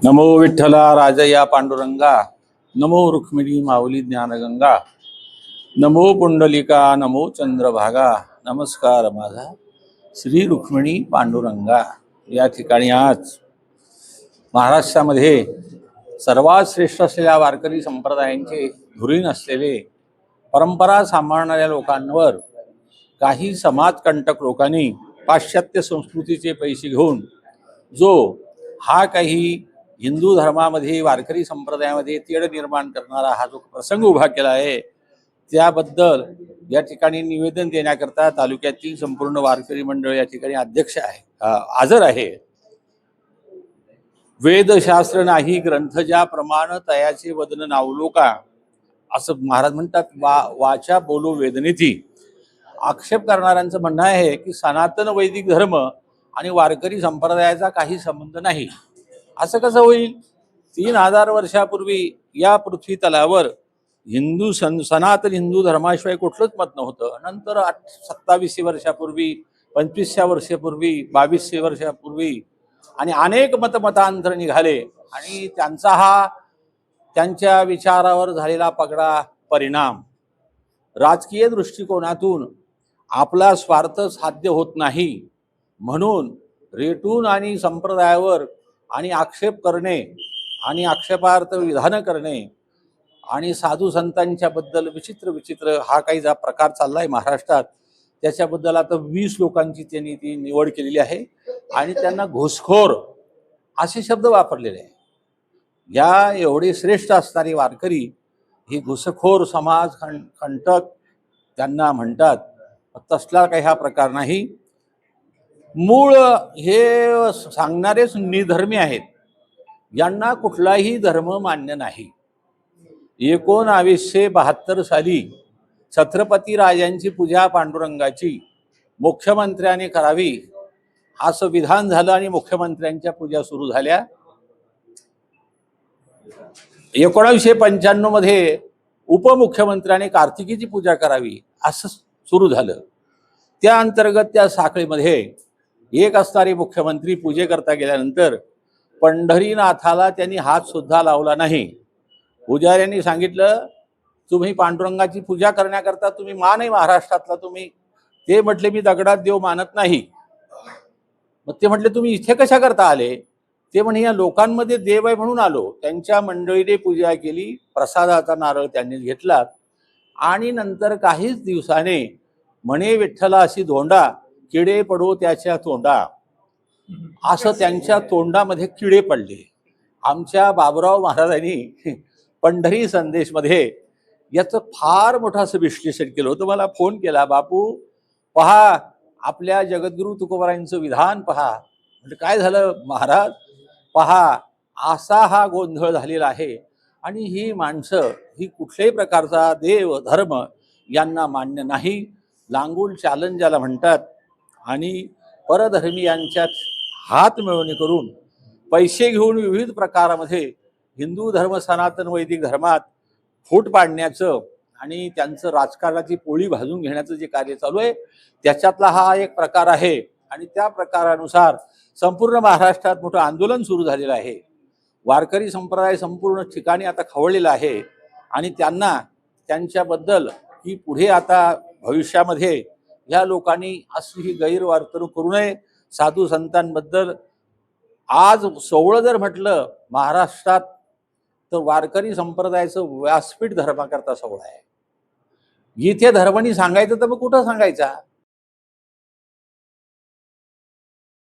नमो विठ्ठला राजया पांडुरंगा, नमो रुक्मिणी माऊली ज्ञानगंगा, नमो पुंडलिका, नमो चंद्रभागा, नमस्कार माझा श्री रुक्मिणी पांडुरंगा। या ठिकाणी आज महाराष्ट्रामध्ये सर्वात श्रेष्ठ असलेल्या वारकरी संप्रदायांचे धुरीण असलेले परंपरा सांभाळणाऱ्या लोकांवर काही समाजकंटक लोकांनी पाश्चात्य संस्कृतीचे पैसे घेऊन जो हा काही हिंदू धर्मामध्ये वारकरी संप्रदायामध्ये तेढ निर्माण करणारा हा जो प्रसंग उभा केला आहे, त्याबद्दल या ठिकाणी निवेदन देण्याकरता तालुक्यातील संपूर्ण वारकरी मंडळ या ठिकाणी अध्यक्ष आहे, हजर आहे। वेदशास्त्र नाही ग्रंथ ज्या प्रमाण तयाचे वदन नावलोका, असं महाराज म्हणतात। वाचा बोलो वेदनेती। आक्षेप करणाऱ्यांचं म्हणणं आहे की सनातन वैदिक धर्म आणि वारकरी संप्रदायाचा काही संबंध नाही। असं कसं होईल? 3000 वर्षापूर्वी या पृथ्वी तलावर सनातन हिंदू धर्माशिवाय कुठलंच मत नव्हतं। नंतर 2700 वर्षापूर्वी, 2500 वर्षापूर्वी, 2200 वर्षापूर्वी आणि अनेक मतांतर निघाले आणि त्यांच्या विचारावर झालेला पगडा परिणाम राजकीय दृष्टिकोनातून आपला स्वार्थ साध्य होत नाही म्हणून रेटून आणि संप्रदायावर आणि आक्षेप करणे आणि आक्षेपार्थ विधान करणे आणि साधू संतांच्या बद्दल विचित्र हा काही जा प्रकार चाललाय महाराष्ट्रात, त्याच्याबद्दल आता 20 लोकांची त्यांनी ती निवड केलेली आहे आणि त्यांना घुसखोर असे शब्द वापरलेले आहे। या एवढे श्रेष्ठ असणारे वारकरी ही घुसखोर समाज कंटक त्यांना म्हणतात। तसला काही हा प्रकार नाही। मूळ हे सांगणारेच निधर्मी आहेत, यांना कुठलाही धर्म मान्य नाही। 1972 साली छत्रपती राजांची पूजा पांडुरंगाची मुख्यमंत्र्याने करावी असं विधान झालं आणि मुख्यमंत्र्यांच्या पूजा सुरू झाल्या। 1995 मध्ये उपमुख्यमंत्र्याने कार्तिकीची पूजा करावी असं सुरू झालं। त्या अंतर्गत त्या साखळीमध्ये एक असणारे मुख्यमंत्री पूजेकरता गेल्यानंतर पंढरीनाथाला त्यांनी हात सुद्धा लावला नाही। पुजाऱ्यांनी सांगितलं, तुम्ही पांडुरंगाची पूजा करण्याकरता तुम्ही मान आहे महाराष्ट्रातला तुम्ही। ते म्हटले, मी दगडात देव मानत नाही। मग ते म्हटले, तुम्ही इथे कशा करता आले? ते म्हणे, या लोकांमध्ये देव आहे म्हणून आलो। त्यांच्या मंडळीने पूजा केली, प्रसादाचा नारळ त्यांनी घेतला आणि नंतर काहीच दिवसाने म्हणे विठ्ठला अशी धोंडा, किडे पडो त्याच्या तोंडा, असं त्यांच्या तोंडामध्ये किडे पडले। आमच्या बाबुराव महाराजांनी पंढरी संदेशमध्ये याचं फार मोठं असं विश्लेषण केलं होतं। मला फोन केला, बापू पहा आपल्या जगद्गुरु तुकोबारायांचं विधान पहा। म्हणजे काय झालं महाराज, पहा असा हा गोंधळ झालेला आहे आणि ही माणसं ही कुठल्याही प्रकारचा देव धर्म यांना मान्य नाही। लांगूल चालन ज्याला म्हणतात आणि परधर्मीयांच्यात हात मिळवणी करून पैसे घेऊन विविध प्रकारामध्ये हिंदू धर्म सनातन वैदिक धर्मात फूट पाडण्याचं आणि त्यांचं राजकारणाची पोळी भाजून घेण्याचं जे कार्य चालू आहे, त्याच्यातला हा एक प्रकार आहे। आणि त्या प्रकारानुसार संपूर्ण महाराष्ट्रात मोठं आंदोलन सुरू झालेलं आहे। वारकरी संप्रदाय संपूर्ण ठिकाणी आता खवळलेला आहे आणि त्यांना त्यांच्याबद्दल की पुढे आता भविष्यामध्ये या लोकांनी अशी ही गैरवर्तणूक करू नये। साधू संतांबद्दल आज सोवळं जर म्हटलं महाराष्ट्रात तर वारकरी संप्रदायाचं व्यासपीठ धर्माकरता सोहळा आहे। इथे धर्मानी सांगायचं तर मग कुठं सांगायचा?